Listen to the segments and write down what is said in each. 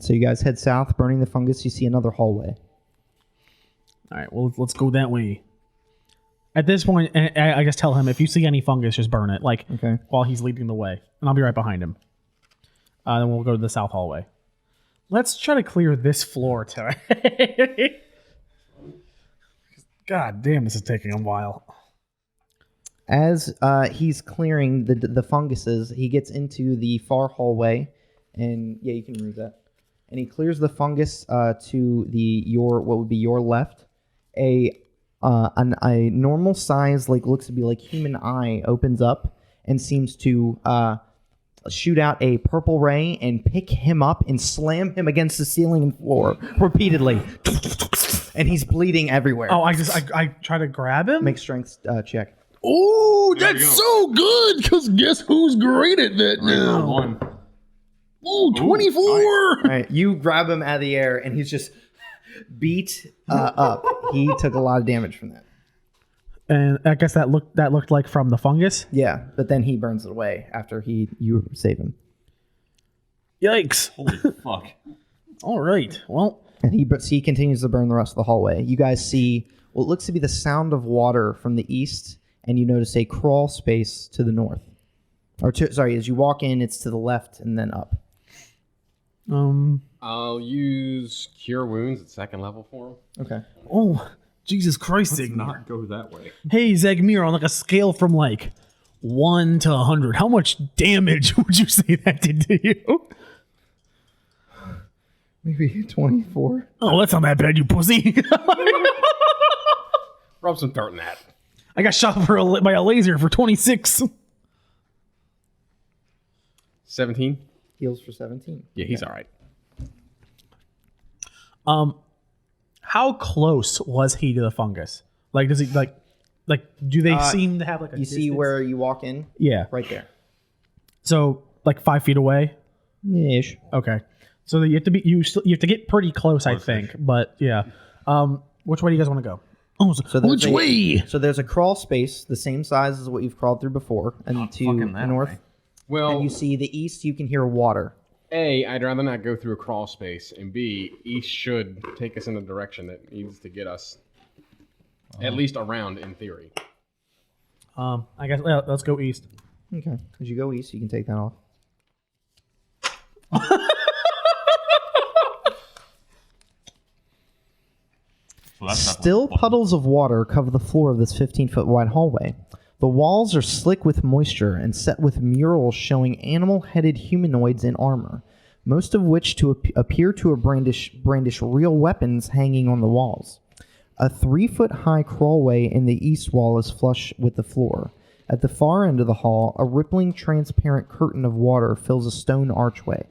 right, so you guys head south, burning the fungus. You see another hallway. All right, well, let's go that way. At this point, I just tell him, if you see any fungus, just burn it, like, Okay. while he's leading the way. And I'll be right behind him. Then we'll go to the south hallway. Let's try to clear this floor today. God damn, this is taking a while. As he's clearing the funguses, he gets into the far hallway, and yeah, you can read that. And he clears the fungus to what would be your left. A normal size, like looks to be like human eye, opens up and seems to shoot out a purple ray and pick him up and slam him against the ceiling and floor repeatedly. And he's bleeding everywhere. Oh, I try to grab him? Make strength check. Oh, that's so good, because guess who's great at that now? One. Oh, 24! All right, you grab him out of the air, and he's just beat up. He took a lot of damage from that. And I guess that looked like from the fungus? Yeah, but then he burns it away after you save him. Yikes. Holy fuck. All right, well. And he continues to burn the rest of the hallway. You guys see what looks to be the sound of water from the east, and you notice a crawl space to the north. As you walk in, it's to the left and then up. I'll use Cure Wounds at second level for him. Okay. Oh, Jesus Christ, Let's Zegmir. not go that way. Hey, Zegmir, on like a scale from like 1 to 100, how much damage would you say that did to you? Maybe 24. Oh, that's not that bad, you pussy. Rub some dirt in that. I got shot by a laser for 26. 17? Heals for 17. Yeah, he's all right. How close was he to the fungus? Like, does he like do they seem to have like a You see distance? where you walk in? Yeah. Right there. So like 5 feet away. Ish. Okay. So you have to you have to get pretty close, I think. But yeah. Which way do you guys want to go? Oh, So there's Which way? So there's a crawl space the same size as what you've crawled through before, and to fucking the that north. way. Well, And you see the east. You can hear water. A, I'd rather not go through a crawl space, and B, east should take us in a direction that needs to get us at least around in theory. I guess let's go east. Okay. As you go east, you can take that off. So that's Still puddles of water cover the floor of this 15-foot wide hallway. The walls are slick with moisture and set with murals showing animal-headed humanoids in armor, most of which appear to brandish real weapons hanging on the walls. A 3-foot-high crawlway in the east wall is flush with the floor. At the far end of the hall, a rippling transparent curtain of water fills a stone archway.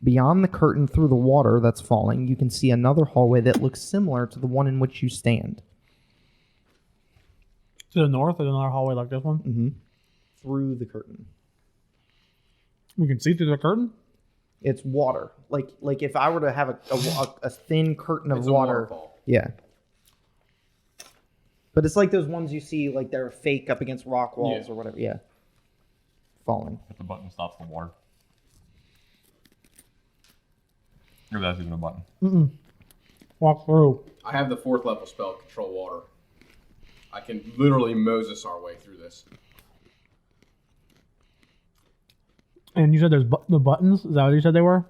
Beyond the curtain through the water that's falling, you can see another hallway that looks similar to the one in which you stand. To the north, there's another hallway like this one. Mm-hmm. Through the curtain. We can see through the curtain. It's water. Like if I were to have a thin curtain of It's a water. waterfall. Yeah. But it's like those ones you see, like they're fake up against rock walls or whatever. Yeah. Falling. If the button stops the water. Or that's even a button. Walk through. I have the 4th level spell, Control Water. I can literally Moses our way through this. And you said there's the buttons? Is that what you said they were?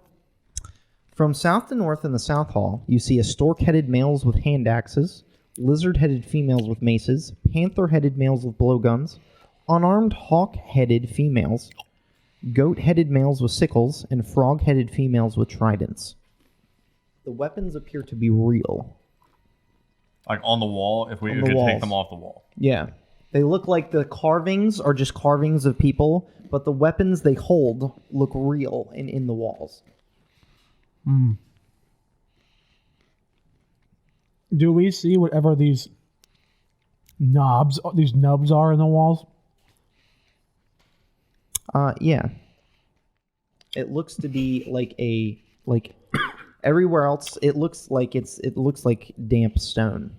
From south to north in the south hall, you see a stork-headed males with hand axes, lizard-headed females with maces, panther-headed males with blowguns, unarmed hawk-headed females, goat-headed males with sickles, and frog-headed females with tridents. The weapons appear to be real. Like on the wall, if we On the could walls. take them off the wall. Yeah. They look like the carvings are just carvings of people, but the weapons they hold look real and in the walls. Do we see whatever these nubs are in the walls? Yeah. It looks to be like everywhere else. It looks like damp stone,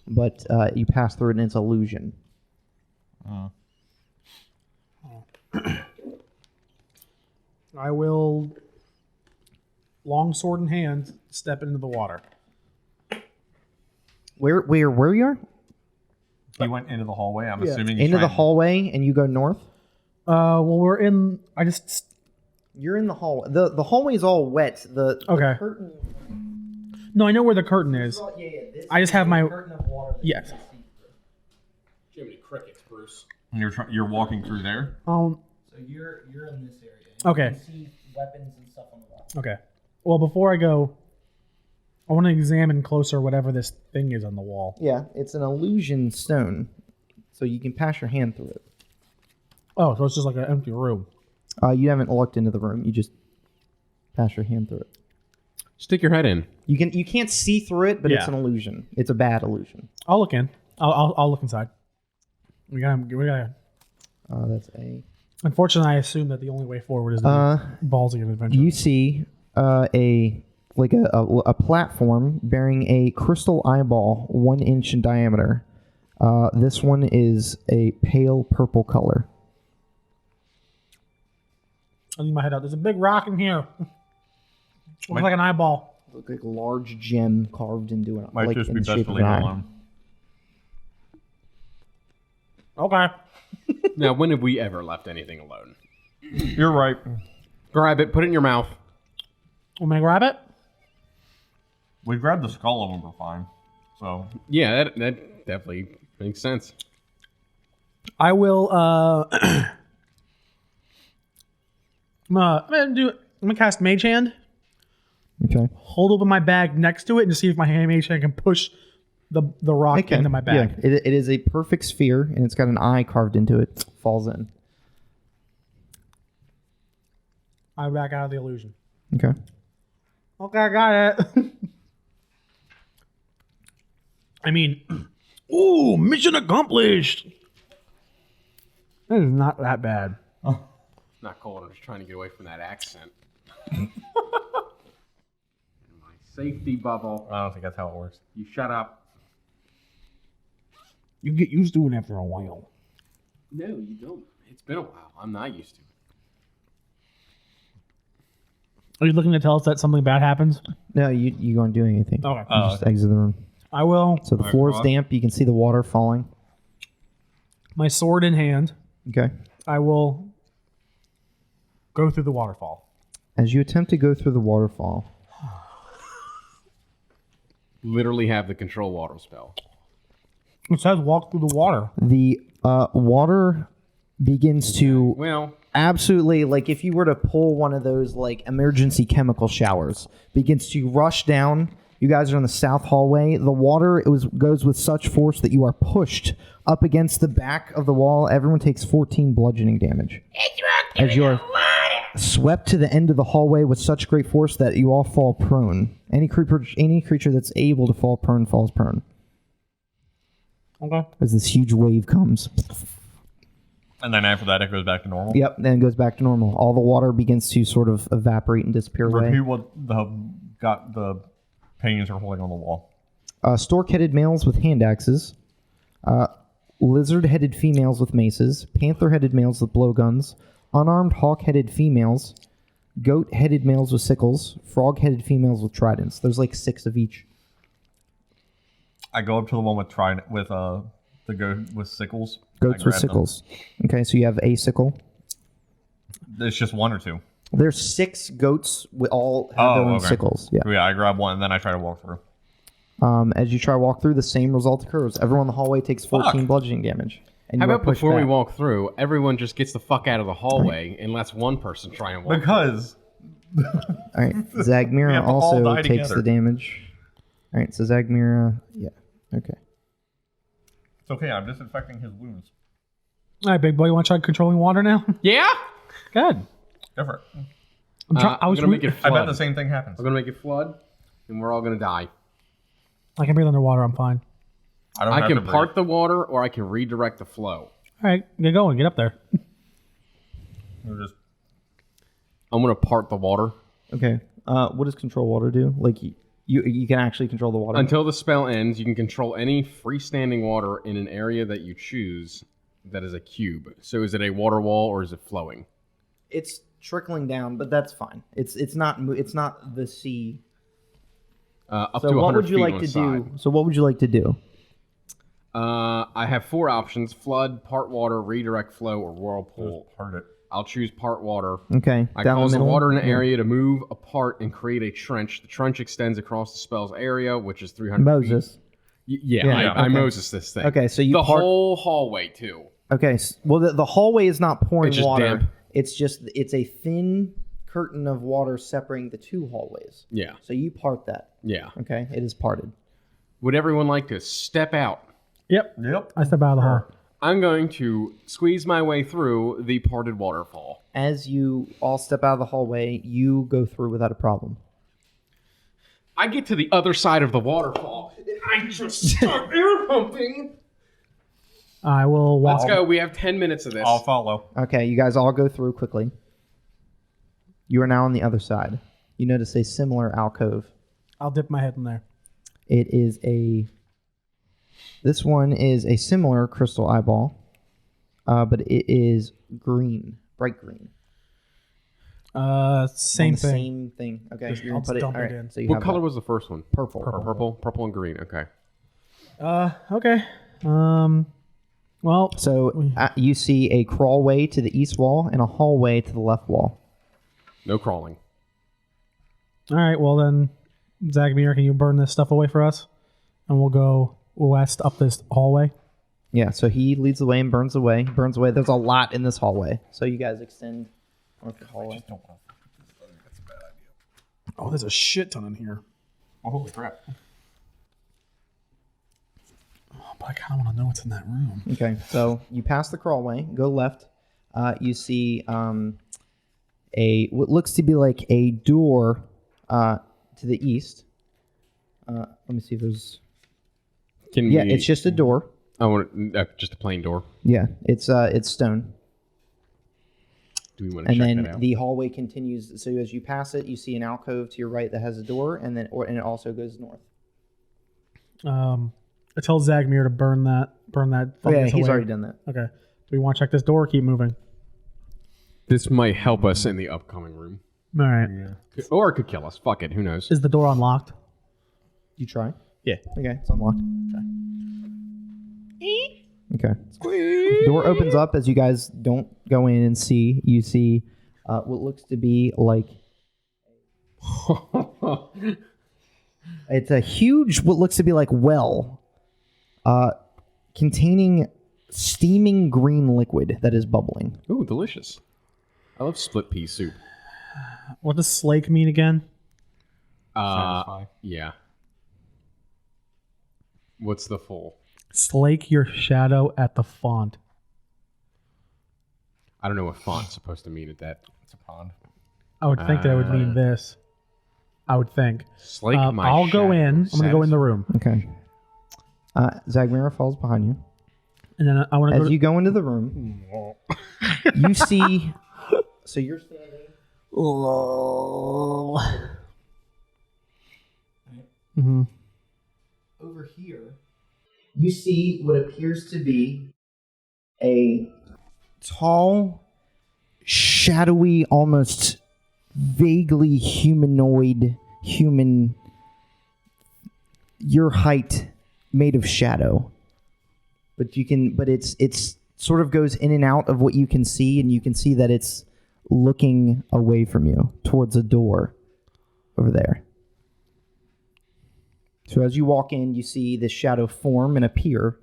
but you pass through it and it's illusion. I will long sword in hand, step into the water. Where you are? He went into the hallway. I'm assuming he's Into the trying- hallway, and you go north. Well, we're in. You're in the hallway. The hallway is all wet. The Okay. curtain. No, I know where the curtain is. I just have my. Curtain of water. Yes. Jiminy crickets, Bruce. You're walking through there. So you're in this area. Okay. You can see weapons and stuff on the wall. Okay. Well, before I go, I want to examine closer whatever this thing is on the wall. Yeah, it's an illusion stone, so you can pass your hand through it. Oh, so it's just like an empty room. You haven't looked into the room. You just pass your hand through it. Stick your head in. You can't see through it, but it's Yeah. an illusion. It's a bad illusion. I'll look in. I'll look inside. We got. That's a. Unfortunately, I assume that the only way forward is the ballsy of adventure. You see a platform bearing a crystal eyeball 1 inch in diameter. This one is a pale purple color. I'll leave my head out. There's a big rock in here. Looks like an eyeball. Look like a large gem carved into it. Might like just in be the best shape to of leave an it eye. alone. Okay. Now, when have we ever left anything alone? You're right. Grab it, put it in your mouth. Want me to grab it? We grabbed the skull and we're fine. So Yeah, that definitely makes sense. I will. I'm gonna cast Mage Hand. Okay. Hold open my bag next to it and just see if my Mage Hand can push the rock into my bag. Yeah, it is a perfect sphere, and it's got an eye carved into it. Falls in. I back out of the illusion. Okay. Okay, I got it. I mean, ooh, mission accomplished. That is not that bad. Not cold. I'm just trying to get away from that accent. My safety bubble. I don't think that's how it works. You shut up. You get used to it after a while. No, you don't. It's been a while. I'm not used to it. Are you looking to tell us that something bad happens? No, you aren't doing anything. Okay. You just exit the room. I will. So the floor is damp. You can see the water falling. My sword in hand. Okay. I will go through the waterfall. As you attempt to go through the waterfall, Literally have the control water spell. It says walk through the water. the water begins to Well, absolutely, like if you were to pull one of those like emergency chemical showers, begins to rush down. You guys are in the south hallway. The water goes with such force that you are pushed up against the back of the wall. Everyone takes 14 bludgeoning damage. As you are swept to the end of the hallway with such great force that you all fall prone. Any creature that's able to fall prone falls prone. Okay. As this huge wave comes. And then after that, it goes back to normal. Yep, then it goes back to normal. All the water begins to sort of evaporate and disappear away. Repeat what the paintings are holding on the wall. Stork-headed males with hand axes. Lizard-headed females with maces. Panther-headed males with blowguns. Unarmed hawk-headed females. Goat-headed males with sickles. Frog-headed females with tridents. There's like 6 of each. I go up to the one with the goat with sickles. Goats I with grab them. sickles. Okay, so you have a sickle. It's just 1 or 2. There's 6 goats with all have their own okay. sickles. Yeah. Yeah, I grab one and then I try to walk through. As you try to walk through, the same result occurs. Everyone in the hallway takes 14 Fuck. bludgeoning damage. And how you are about pushed before we back. walk through, everyone just gets the fuck out of the hallway and lets one person try and walk Because All right, We Zagmira have to all also die takes together. the damage. All right, so Zagmira, yeah, okay. it's okay, I'm disinfecting his wounds. All right, big boy. You want to try controlling water now? Yeah? Good. Go for it. I was gonna make it I bet flood. the same thing happens. I'm gonna make it flood, and we're all gonna die. I can breathe underwater. I'm fine. I don't I have can to part the water, or I can redirect the flow. All right, get going. Get up there. We're just I'm gonna part the water Okay, what does control water do? Like, you can actually control the water? until the spell ends. You can control any freestanding water in an area that you choose that is a cube. So is it a water wall or is it flowing? It's trickling down, but that's fine. It's not the sea. Up So to 100 what would you feet like on to the side. do? So what would you like to do? I have 4 options: flood, part water, redirect flow, or whirlpool. Part it. I'll choose part water. Okay, I down cause the the middle. water in an area to move apart and create a trench. The trench extends across the spell's area, which is 300 Moses. feet. Yeah, Yeah, I okay. Moses this thing. Okay, so you the part- whole hallway too. Okay, well the hallway is not pouring It's just water. damp. It's a thin curtain of water separating the 2 hallways. Yeah, So you part that. yeah. Okay, it is parted. Would everyone like to step out? Yep. Yep. I step out of the hall. I'm going to squeeze my way through the parted waterfall. As you all step out of the hallway, you go through without a problem. I get to the other side of the waterfall, and I just start air pumping. I will walk. Let's go. We have 10 minutes of this. I'll follow. Okay, you guys all go through quickly. You are now on the other side. You notice a similar alcove. I'll dip my head in there. This one is a similar crystal eyeball, but it is green, bright green. Same On the thing. Same thing. Okay, Just- you're I'll gonna put it. dump All it right, in. so you What have color that. was the first one? Purple? Purple and green. Okay. Okay. Well, So you see a crawlway to the east wall and a hallway to the left wall. No crawling. all right. Well then, Zagmir, can you burn this stuff away for us? And we'll go west up this hallway. Yeah, so he leads the way and burns away. There's a lot in this hallway. So you guys extend north the hallway. Oh, there's a shit ton in here. Oh, holy crap. But I kind of want to know what's in that room. Okay, so you pass the crawlway, go left. You see what looks to be like a door to the east. Let me see if there's. Yeah, it's just a door. I want just a plain door. Yeah, it's stone. Do we want to And check then that out? the hallway continues. So as you pass it, you see an alcove to your right that has a door, and it also goes north. I tell Zagmir to burn that. Oh, yeah, fungus he's away. already done that. Okay. Do we want to check this door or keep moving? This might help us in the upcoming room, All right. or it could kill us. Fuck it. Who knows? Is the door unlocked? You try. Yeah. Okay, it's unlocked. Okay. Door opens up as you guys don't go in and see. You see what looks to be like it's a huge, what looks to be like well, containing steaming green liquid that is bubbling. Ooh, delicious. I love split pea soup. What does slake mean again? Satisfy. Yeah. What's the full? Slake your shadow at the font. I don't know what font's supposed to mean at that. It's a pond. I would think that it would mean this. I would think. Slake my I'll go shadow. in. I'm going to go in the room. Okay. Zagmira falls behind you. And then I want to go As to... you go into the room, you see. So you're standing. Mm-hmm. Over here, you see what appears to be a tall, shadowy, almost vaguely humanoid human, your height, made of shadow. But it's sort of goes in and out of what you can see, and you can see that it's looking away from you towards a door over there. So as you walk in, you see this shadow form and appear,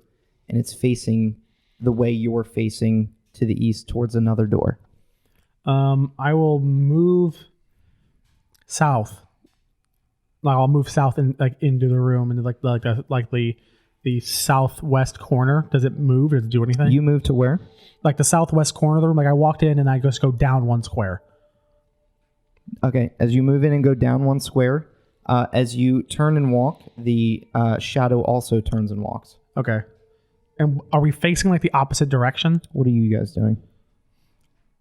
and it's facing the way you're facing to the east towards another door. I will move south. Like I'll move south and into the room and the southwest corner. Does it move or does it do anything? You move to where? Like the southwest corner of the room. Like I walked in and I just go down one square. Okay, as you move in and go down one square, as you turn and walk, the shadow also turns and walks. Okay. And are we facing like the opposite direction? What are you guys doing?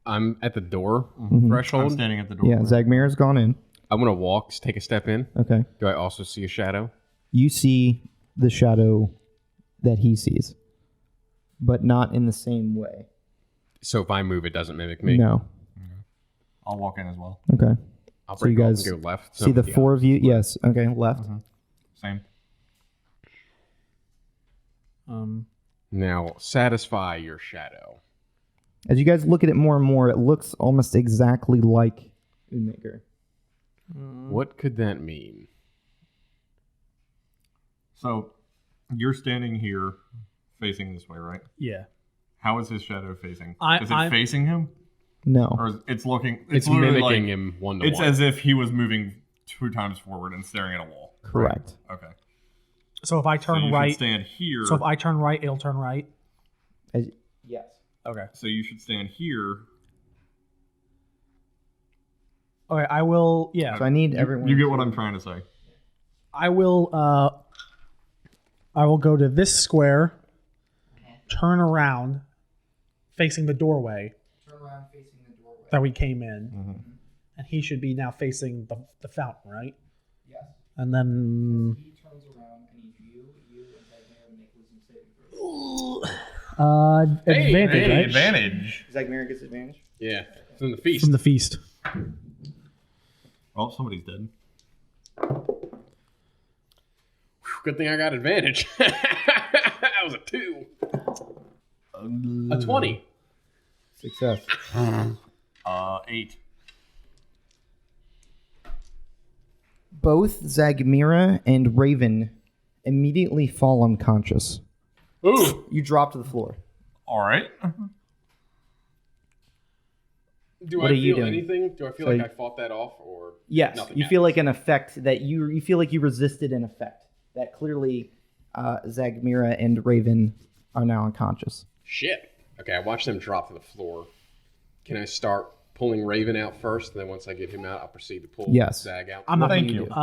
I'm at the door I'm threshold. standing at the door. Yeah, Zagmir's gone in. I'm gonna walk, take a step in. Okay. Do I also see a shadow? You see the shadow that he sees, but not in the same way. So if I move, it doesn't mimic me. No. I'll walk in as well. Okay. I'll So you break off guys and go left. See the yeah. four of you? Yes. Okay. Left. Same. Now satisfy your shadow. As you guys look at it more and more, it looks almost exactly like Maker. What could that mean? So, you're standing here, facing this way, right? Yeah. How is his shadow facing? Is it I'm- facing him, No. or is it's looking? It's literally mimicking like, him one to It's one. as if he was moving 2 times forward and staring at a wall. Correct. Okay. So if I So turn you right, should stand here. so if I turn right, it'll turn right. Yes. Okay. So you should stand here. Okay, I will. Yeah, So I need everyone. You get what I'm trying to say. I will. I will go to this square, turn around, facing the doorway Turn around facing the doorway. that we came in, and he should be now facing the fountain, right? Yes. And then He turns around. I need you, and Zagmira to make wisdom saving throws. advantage, right? Advantage. Zagmira gets advantage. Yeah, it's in the feast. From the feast. Oh, somebody's dead. Good thing I got advantage. That was a 2. A 20. Success. 8. Both Zagmira and Raven immediately fall unconscious. Ooh. You drop to the floor. All right. Do What I are you feel doing? anything? Do I feel So like you- I fought that off, or Yes, nothing you feel happens? like an effect that you feel like you resisted an effect that clearly Zagmira and Raven are now unconscious. Shit. Okay, I watched them drop to the floor. Can I start pulling Raven out first, and then once I get him out, I'll proceed to pull Yes. Zag out? I'm not. Thank do you. you do?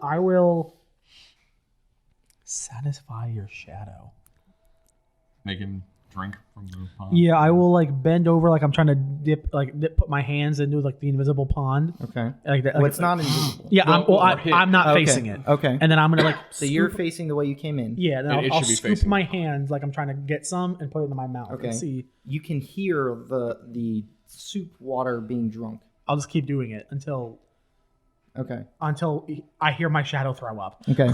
I will satisfy your shadow. Make him drink from the pond. Yeah, I will like bend over, like I'm trying to put my hands into like the invisible pond, Okay. like that. Well, like, it's not invisible. Yeah, Well, I'm not Okay. facing it. Okay. And then I'm gonna like. So you're scoop- facing the way you came in. Yeah, then And it I'll should be scoop facing my the pond. hands like I'm trying to get some and put it in my mouth. Okay. Let's see. You can hear the soup water being drunk. I'll just keep doing it until Okay. I hear my shadow throw up. Okay.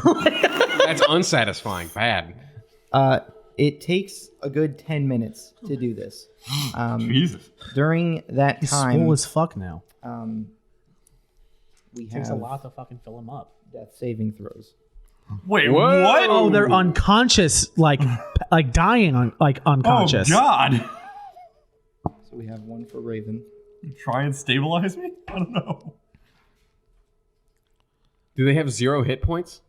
That's unsatisfying. Bad. It takes a good 10 minutes to do this. Jesus. During that He's time, swole as fuck now. we Takes a have lot to fucking fill him up. death saving throws. Wait, Whoa. what? Oh, they're unconscious, like dying, unconscious. Oh, God. So we have one for Raven. Try and stabilize me? I don't know. Do they have 0 hit points?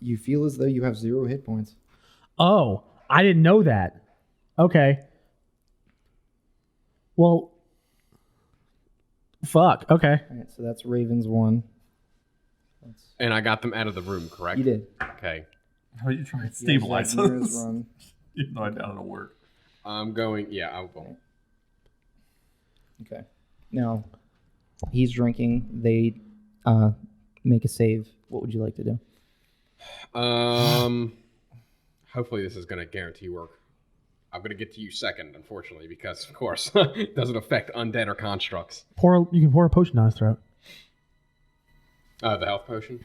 You feel as though you have 0 hit points. Oh, I didn't know that. Okay. Well, fuck. Okay. All right, so that's Raven's one. And I got them out of the room, correct? You did. Okay. How do you try and stabilize Zagmira's us? run. Even though I doubt it'll work. I'm going. Yeah, I'll go. Okay. Now, he's drinking. They make a save. What would you like to do? Hopefully this is going to guarantee work. I'm going to get to you second, unfortunately, because of course it doesn't affect undead or constructs. You can pour a potion down his throat. The health potion.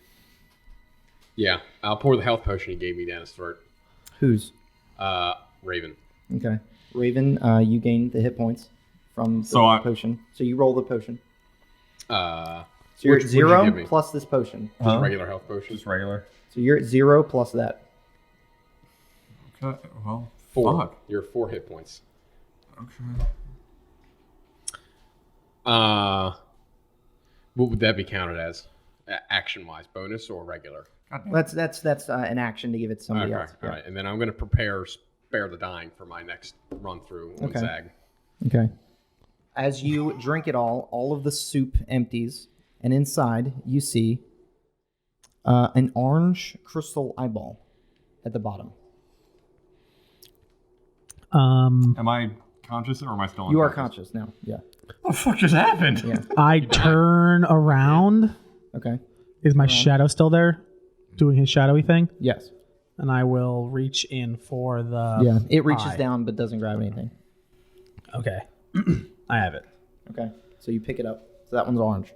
Yeah, I'll pour the health potion he gave me down his throat. Whose? Raven. Okay. Raven, you gain the hit points from the So I- potion. So you roll the potion. So So you're at what'd you give 0 me? plus this potion. Just a regular health potion. Just regular. So you're at 0 plus that. Okay, well, 4. fuck. You're 4 hit points. Okay. What would that be counted as? Action-wise, bonus or regular? That's an action to give it to somebody Okay, else. all right. And then I'm going to prepare Spare the Dying for my next run through on Okay. Zag. Okay. As you drink it all of the soup empties, and inside you see an orange crystal eyeball at the bottom. Am I conscious or am I still You are unconscious? conscious now. Yeah. What the fuck just happened? Yeah. I turn around. Okay. Is my shadow still there? Doing his shadowy thing? Yes. And I will reach in for the. Yeah. It reaches eye. down but doesn't grab anything. Okay. I have it. Okay. So you pick it up. So that one's orange.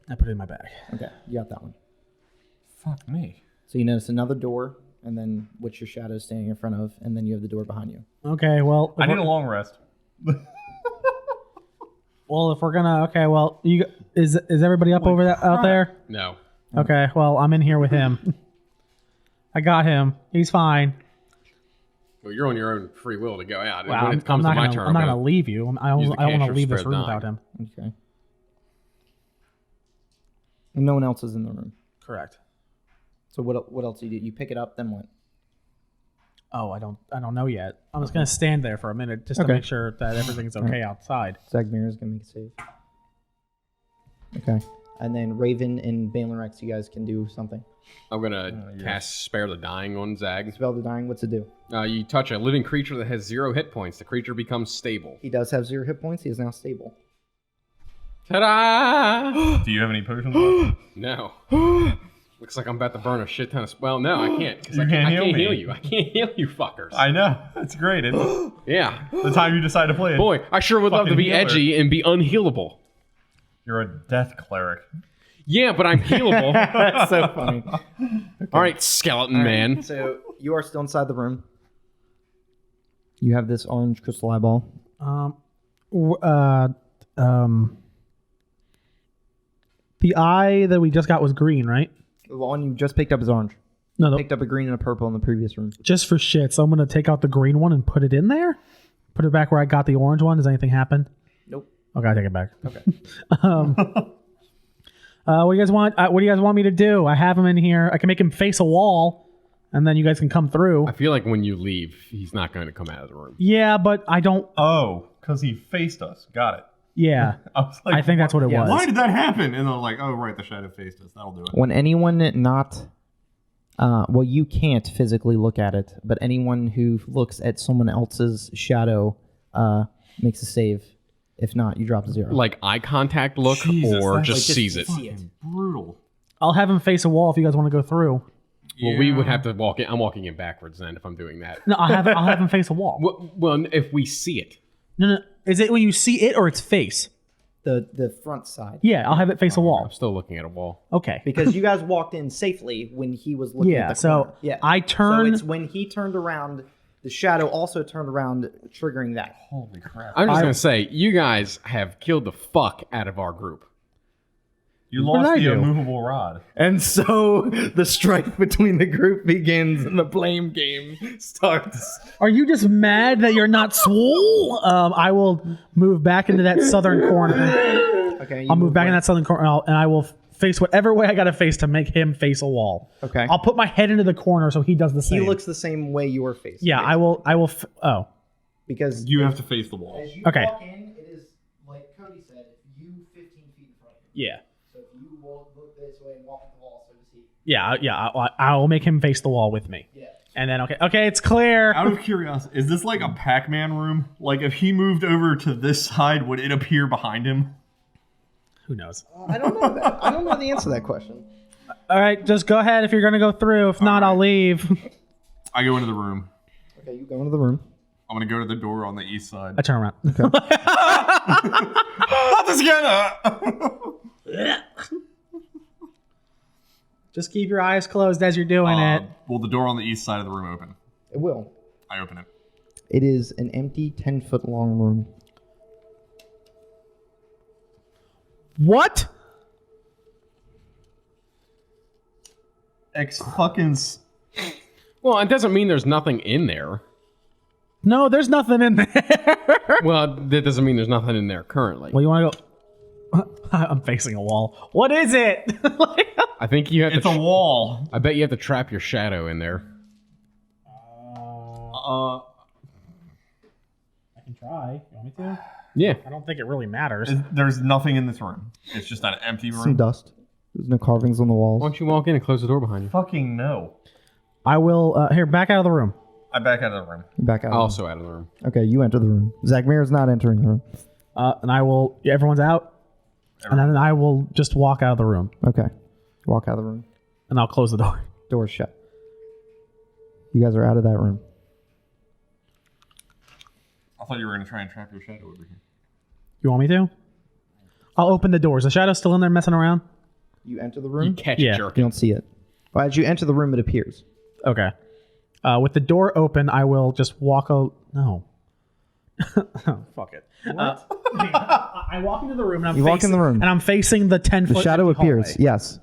I put it in my bag. Okay, you got that one. Fuck me. So you notice another door, and then which your shadow is standing in front of, and then you have the door behind you. Okay, well, I need a long rest. well, if we're gonna, okay, well, is everybody up over that out there? No. Okay, well, I'm in here with him. I got him. He's fine. Well, you're on your own free will to go out. Well, When it comes to my turn, I'm not gonna leave you. I don't use the want to cantrip leave this spread room dying. without him. Okay. And no one else is in the room. Correct. So what else do you do? You pick it up, then what? Oh, I don't know yet. I'm just gonna stand there for a minute just to Okay. make sure that everything's okay outside. Zagmir is gonna make a save. Okay. And then Raven and Balin Rex, you guys can do something. I'm gonna cast Spare the Dying on Zag. Spell the dying. What's it do? You touch a living creature that has 0 hit points. The creature becomes stable. He does have 0 hit points. He is now stable. Ta-da! Do you have any potions left? No. Looks like I'm about to burn a shit ton of... Well, no, I can't. Because I You can't, can't heal me. heal you. I can't heal you fuckers. I know. It's great. Isn't it? Yeah. The time you decide to play it. Boy, I sure would love to Fucking be healer. edgy and be unhealable. You're a death cleric. Yeah, but I'm healable. That's so funny. All right, skeleton man. So you are still inside the room. You have this orange crystal eyeball. The eye that we just got was green, right? The one you just picked up is orange. No, Picked up a green and a purple in the previous room. just for shit. So I'm gonna take out the green one and put it in there. Put it back where I got the orange one. Does anything happen? Nope. Okay, I take it back. Okay. What do you guys want? What do you guys want me to do? I have him in here. I can make him face a wall, and then you guys can come through. I feel like when you leave, he's not going to come out of the room. Yeah, but I don't. Oh, because he faced us. Got it. Yeah, I was like, I think that's what it was. why did that happen? And I'm like, oh, right, the shadow faced us. That'll do it. When anyone not... well, you can't physically look at it, but anyone who looks at someone else's shadow makes a save. If not, you drop 0. Like eye contact look Jesus, or that's just like sees it. Fucking brutal. I'll have him face a wall if you guys want to go through. Well, we would have to walk in. I'm walking in backwards then if I'm doing that. No, I'll have him face a wall. Well, if we see it. No. Is it when you see it or its face? The front side. Yeah, I'll have it face a I'm wall. still looking at a wall. Okay. Because you guys walked in safely when he was looking Yeah, at the so corner. Yeah. I turn- So it's when he turned around, the shadow also turned around, triggering that. Holy crap. I'm just going to say, you guys have killed the fuck out of our group. You What lost did I the do? immovable rod. And so the strife between the group begins and the blame game starts. Are you just mad that you're not swole? I will move back into that southern corner. Okay. I'll move back in that southern corner, and I will face whatever way I got to face to make him face a wall. Okay. I'll put my head into the corner so he does the He same. looks the same way you are facing. Yeah, I will. Oh, Because You have to face the wall. as you Okay. walk in, it is, like Cody said, you 15 feet in front of you. yeah, So if you look this way and walk the wall, so does he. yeah. I will make him face the wall with me. Yeah. And then okay, it's clear. Out of curiosity, is this like a Pac-Man room? Like if he moved over to this side, would it appear behind him? Who knows? I don't know that. I don't know the answer to that question. All right, just go ahead if you're gonna go through. If not, I'll leave. I go into the room. Okay, you go into the room. I'm gonna go to the door on the east side. I turn around. Not this again! Just keep your eyes closed as you're doing it. Will the door on the east side of the room open? It will. I open it. It is an empty 10-foot long room. What? Well, it doesn't mean there's nothing in there. No, there's nothing in there. Well, that doesn't mean there's nothing in there currently. Well, you want to go? I'm facing a wall. What is it? I think you have It's to. a wall. I bet you have to trap your shadow in there. I can try. You want me to? Yeah. I don't think it really matters. There's nothing in this room. It's just an empty Some room. dust. There's no carvings on the Why walls. don't you walk in and close the door behind you? Fucking no. I will. Here, back out of the room. I back out of the room. Back out. Also out of the room. Okay, you enter the room. Zagmir is not entering the room. And I will. Yeah, everyone's out. And then I will just walk out of the room. Okay. Walk out of the room. And I'll close the door. Door's shut. You guys are out of that room. I thought you were gonna try and trap your shadow over here. You want me to? I'll open the doors. The shadow's still in there messing around? You enter the You room. catch Yeah. it, jerk. You don't see it. Well, as you enter the room, it appears. Okay. With the door open, I will just walk No. Fuck it. I walk into the room and I'm You walk in the room. and I'm facing the 10-foot The shadow empty appears. hallway. Yes.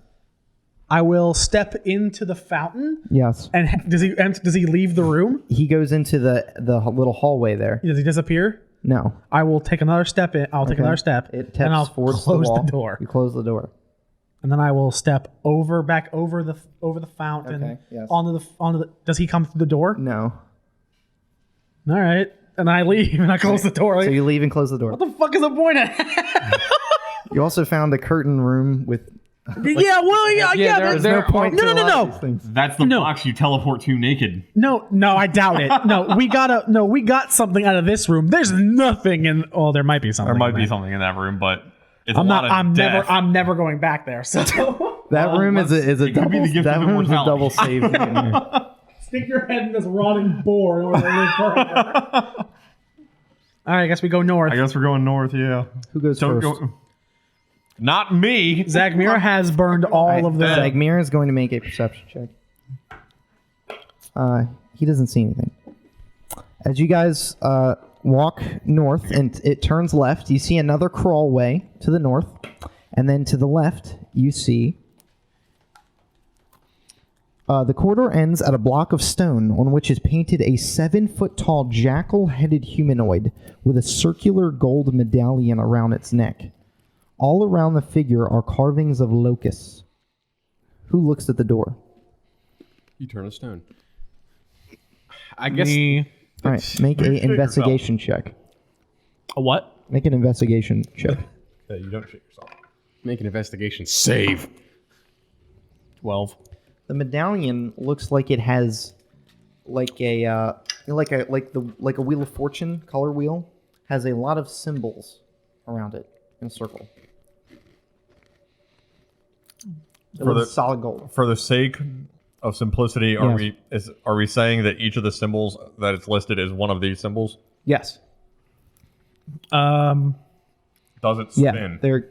I will step into the fountain. Yes. And does he leave the room? He goes into the little hallway there. Does he disappear? No. I will take another step in. I'll take Okay. another step. It and I'll taps towards close the wall. the door. You close the door. And then I will step back over the fountain. Okay, yes. Onto the. Does he come through the door? No. All right. And I leave and I close the door. So Like, you leave and close the door. what the fuck is the point of You also found a curtain room with. Yeah, well, yeah. there's that's- no point to No, a no, lot of no. these things. That's the No. box you teleport to naked. No, I doubt it. No, we got something out of this room. There's nothing in. Oh, there might be something. There might in be there. something in that room, but it's I'm a not. lot of death. I'm never going back there. So That room is a it could be double. the gift That of room is a immortality. double save. in there. stick your head in this rotting boar in order to live forever. All right, I guess we go north. I guess we're going north, yeah. Who goes Don't first? go. Not me. Zagmira has burned all of the. Zagmir is going to make a perception check. He doesn't see anything. As you guys walk north and it turns left, you see another crawlway to the north. And then to the left, you see the corridor ends at a block of stone on which is painted a 7-foot-tall jackal-headed humanoid with a circular gold medallion around its neck. All around the figure are carvings of locusts. Who looks at the door? You turn a stone. I guess. All right, make a investigation check. A what? Make an investigation check. Okay, you don't shit yourself. Make an investigation. Save. 12. The medallion looks like it has like a Wheel of Fortune color wheel, has a lot of symbols around it in a circle. It For looks the- solid gold. For the sake of simplicity, are Yes. we saying that each of the symbols that it's listed is one of these symbols? Yes. Does it Yeah. spin?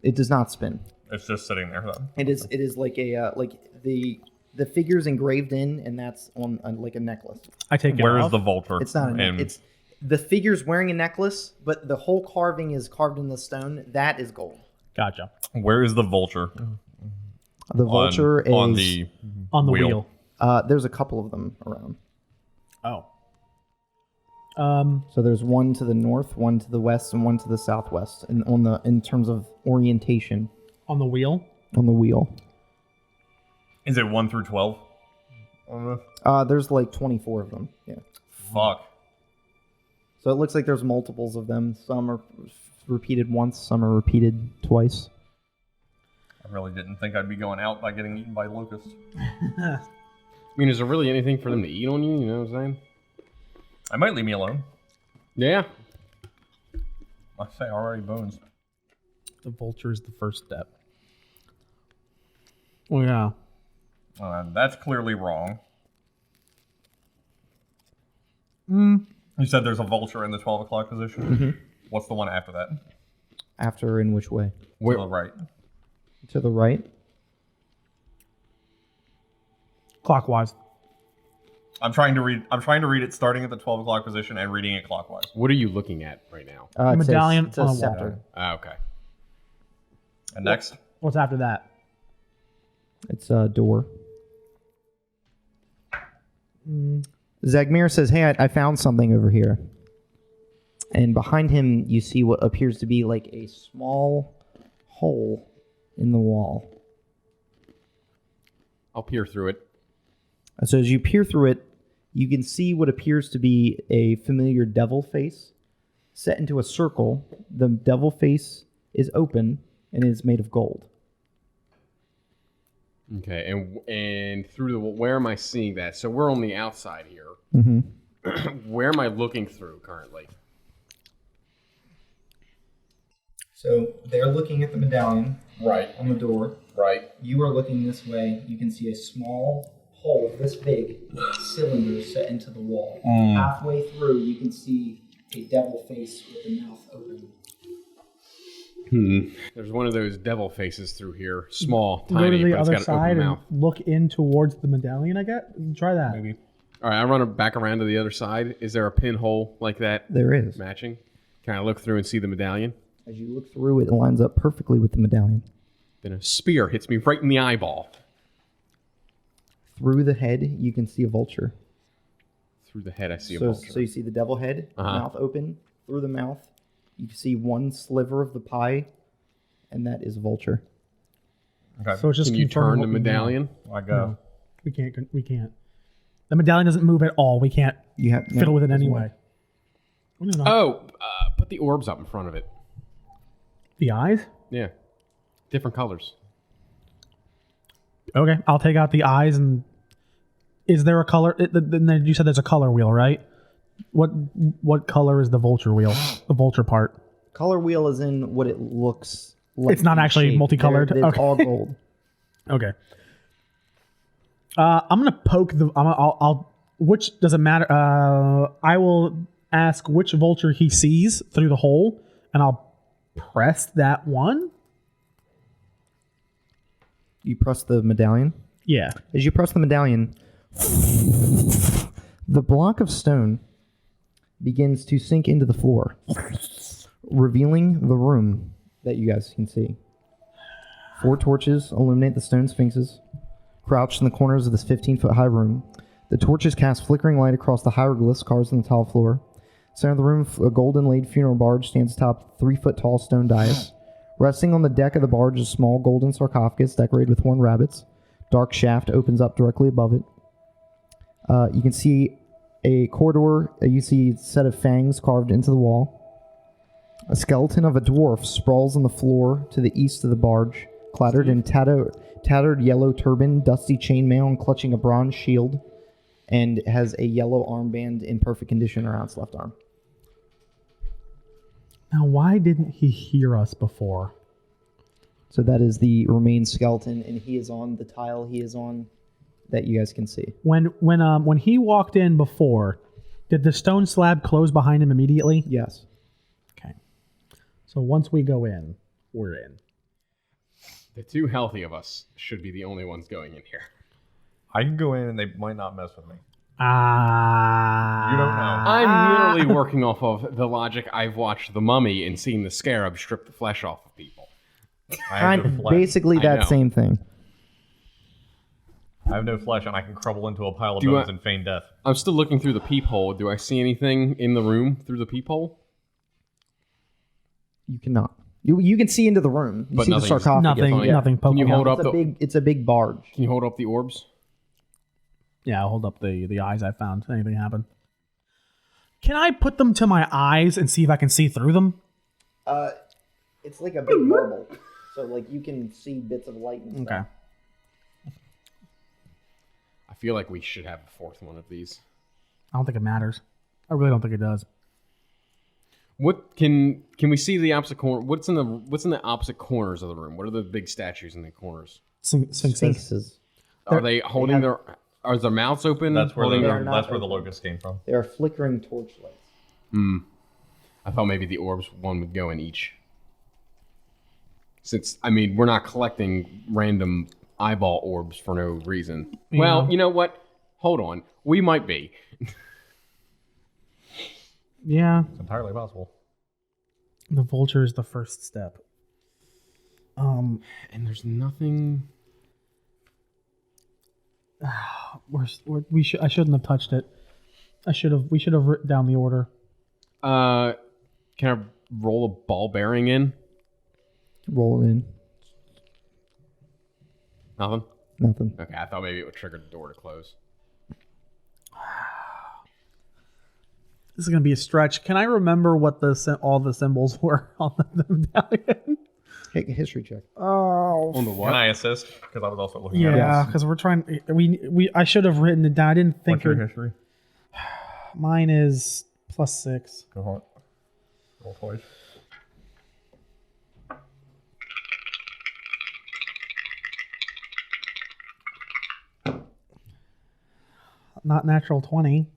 It does not spin. It's just sitting there then. It is like a like the figure's engraved in, and that's on like a necklace. I take it Where is off. the vulture? It's not a And it's the figure's wearing a necklace, but the whole carving is carved in the stone. That is gold. Gotcha. where is the vulture? The vulture is on the On the Wheel. wheel. there's a couple of them around. Oh. So there's one to the north, one to the west, and one to the southwest. And in terms of orientation On the wheel. on the wheel, Is it 1 through 12? there's like 24 of them. Yeah. Fuck. So it looks like there's multiples of them. Some are repeated once, some are repeated twice. I really didn't think I'd be going out by getting eaten by locusts. I mean, is there really anything for them to eat on you? You know what I'm saying? I might leave me alone. Yeah. I say already bones. The vulture is the first step. Oh, yeah. That's clearly wrong. Mm. You said there's a vulture in the 12 o'clock position? Mm-hmm. What's the one after that? After in which way? To the right. To the right? Clockwise. I'm trying to read it starting at the 12 o'clock position and reading it clockwise. What are you looking at right now? It says- medallion it says on the wall. scepter. Ah, okay. And next? What's after that? It's a door. Zagmir says, "Hey, I found something over here." And behind him, you see what appears to be like a small hole in the wall. I'll peer through it. So as you peer through it, you can see what appears to be a familiar devil face set into a circle. The devil face is open and is made of gold. Okay, and through the where am I seeing that? So we're on the outside here. Mm-hmm. Where am I looking through currently? So they're looking at the medallion Right. on the door. Right. You are looking this way. You can see a small hole this big, cylinder set into the wall. Halfway through, you can see a devil face with the mouth open. There's one of those devil faces through here. Small, Go tiny, to the but it's other got an side open and mouth. look in towards the medallion. I get. Try that. Maybe. All right, I run it back around to the other side. Is there a pinhole like that There is. matching? Can I look through and see the medallion? As you look through it, it lines up perfectly with the medallion. Then a spear hits me right in the eyeball. Through the head, you can see a vulture. Through the head, I see a So, vulture. so you see the devil head, mouth open. Through the mouth, you can see one sliver of the pie, and that is a vulture. Okay. So it's just Can you confirming turn what the we know. medallion? I go. We can't. We can't. The medallion doesn't move at all. We can't You have fiddle with it doesn't anyway. work. What is Put the orbs up in front of it. the eyes? Yeah. Different colors. Okay, I'll take out the eyes and. Is there a color? Then you said there's a color wheel, right? What color is the vulture wheel? The vulture part. Color wheel is in what it looks like. It's not in actually shape. multicolored? It's Okay. all gold. Okay. I'm gonna poke the. I'll. Which doesn't matter. I will ask which vulture he sees through the hole, and I'll press that one. You press the medallion. Yeah. As you press the medallion, the block of stone begins to sink into the floor, revealing the room that you guys can see. 4 torches illuminate the stone sphinxes, crouched in the corners of this 15-foot high room. The torches cast flickering light across the hieroglyphs carved on the tile floor. Center of the room, a golden-laid funeral barge stands atop 3-foot-tall stone dais. Resting on the deck of the barge is a small golden sarcophagus decorated with horned rabbits. Dark shaft opens up directly above it. You can see a corridor. You see a set of fangs carved into the wall. A skeleton of a dwarf sprawls on the floor to the east of the barge, clad in tattered yellow turban, dusty chainmail, and clutching a bronze shield, and has a yellow armband in perfect condition around its left arm. Now, why didn't he hear us before? So that is the remained skeleton, and he is on the tile he is on that you guys can see. When he walked in before, did the stone slab close behind him immediately? Yes. Okay. So once we go in, we're in. The 2 healthy of us should be the only ones going in here. I can go in and they might not mess with me. You You don't know. I'm literally working off of the logic I've watched The Mummy and seen the scarab strip the flesh off of people. I have no flesh. Basically I that know. same thing. I have no flesh, and I can crumble into a pile of Do bones I- and feign death. I'm still looking through the peephole. Do I see anything in the room through the peephole? You cannot. You can see into the room. You But see the nothing's- sarcophagus. nothing. Fine. Nothing Can you poking hold out. up It's a big barge. Can you hold up the orbs? Yeah, I'll hold up the eyes I found. Anything happen? Can I put them to my eyes and see if I can see through them? It's like a big marble, so like you can see bits of light and stuff. Okay. I feel like we should have a 4th one of these. I don't think it matters. I really don't think it does. What can we see the opposite corner? What's in the opposite corners of the room? What are the big statues in the corners? Sphinxes. Sphinxes. Are they holding their? Are their mouths open? That's where holding the, their- not that's where the open. locust came from. They are flickering torchlights. I thought maybe the orbs one would go in each. Since we're not collecting random eyeball orbs for no reason. Yeah. Well, you know what? Hold on. We might be. Yeah, It's entirely possible. the vulture is the first step. And there's nothing. I shouldn't have touched it. We should have written down the order. Can I roll a ball bearing in? Roll it in. Nothing. Nothing. Okay, I thought maybe it would trigger the door to close. This is gonna be a stretch. Can I remember what all the symbols were on the medallion? Hey, history check. Oh, On the what? Can I assist? Because I was also looking at it. yeah, because we're trying. I should have written it down. I didn't think What's your history? mine is +6. Go on. Roll twice. Not natural 20.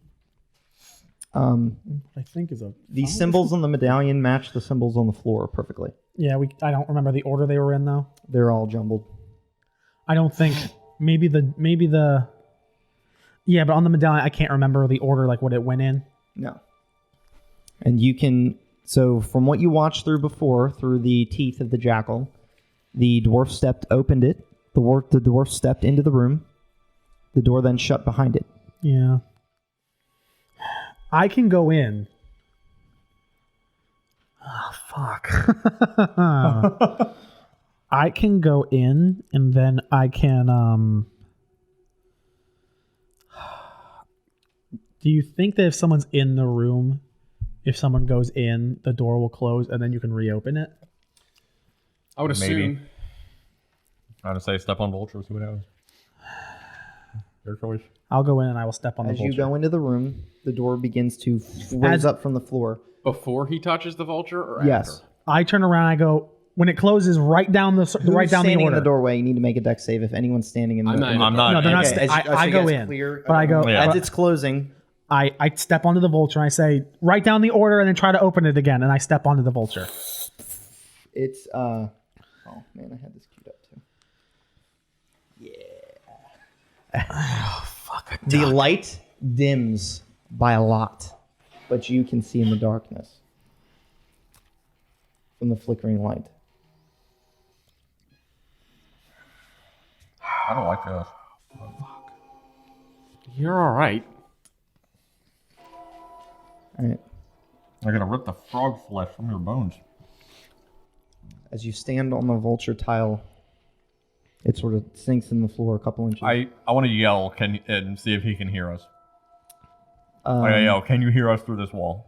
I think is a The symbols on the medallion match the symbols on the floor perfectly. Yeah, I don't remember the order they were in though. They're all jumbled. I don't think maybe the yeah, but on the medallion I can't remember the order like what it went in. No. And you can so from what you watched through before, through the teeth of the jackal, the dwarf opened it. The dwarf stepped into the room. The door then shut behind it. Yeah. I can go in. Oh, fuck. I can go in and then I can do you think that if someone's in the room, if someone goes in, the door will close and then you can reopen it? I would assume. Maybe. I would say step on vulture, see what happens. Your choice. I'll go in and I will step on the As vulture. you go into the room, the door begins to raise up from the floor. Before he touches the vulture, or Yes. after? I turn around. I go when it closes. Right down the right down the standing order. in the doorway? You need to make a dex save if anyone's standing in the. I'm not. I'm not. No, they're not. Okay, I you go guys in, clear, but I go. Yeah. as it's closing. I step onto the vulture. And I say write down the order and then try to open it again. And I step onto the vulture. It's oh man, I had this queued up too. Yeah. The light dims by a lot, but you can see in the darkness from the flickering light. I don't like this. You're all right. All right. They're gonna rip the frog flesh from your bones. As you stand on the vulture tile, it sort of sinks in the floor a couple inches. I want to yell and see if he can hear us. Um, I yell, can you hear us through this wall?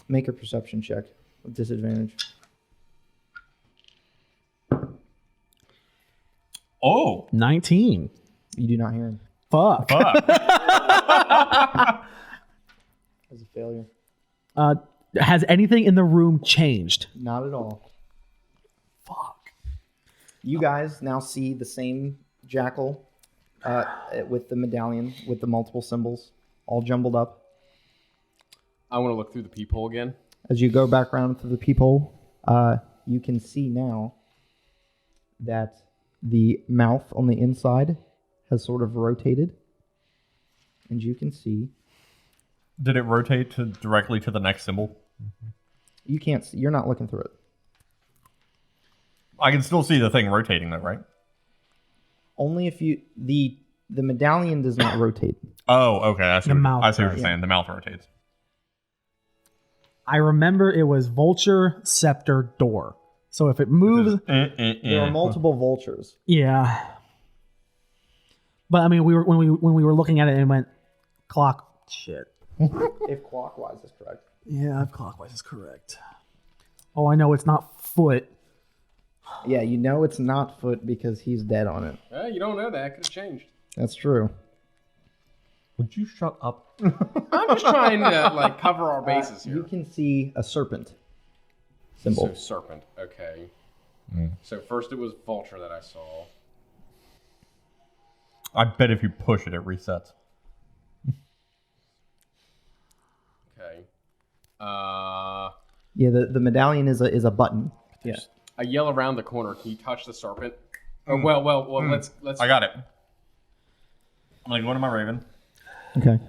Make a perception check with disadvantage. Oh, 19. You do not hear him. Fuck. fuck. As a failure. Has anything in the room changed? Not at all. Fuck. You guys now see the same jackal with the medallion with the multiple symbols all jumbled up. I want to look through the peephole again. As you go back around through the peephole, you can see now that the mouth on the inside has sort of rotated. And you can see... Did it rotate directly to the next symbol? You can't see. You're not looking through it. I can still see the thing rotating though, right? Only if you... The medallion does not rotate. Oh, okay. I see The what mouth you're does. saying. The mouth rotates. I remember it was vulture, scepter, door. So if it moves, There are multiple vultures. yeah. But I mean, when we were looking at it and it went clock shit. If clockwise is correct. Yeah, if clockwise is correct. Oh, I know it's not foot. Yeah, you know it's not foot because he's dead on it. You don't know that. Could have changed. That's true. Would you shut up? I'm just trying to cover our bases You here. can see a serpent symbol. So serpent. Okay. So first it was vulture that I saw. I bet if you push it, it resets. Okay. Yeah, the medallion is a button. Yeah. I yell around the corner. Can you touch the serpent? Oh, well. Let's. I got it. I'm gonna go into my raven. Okay.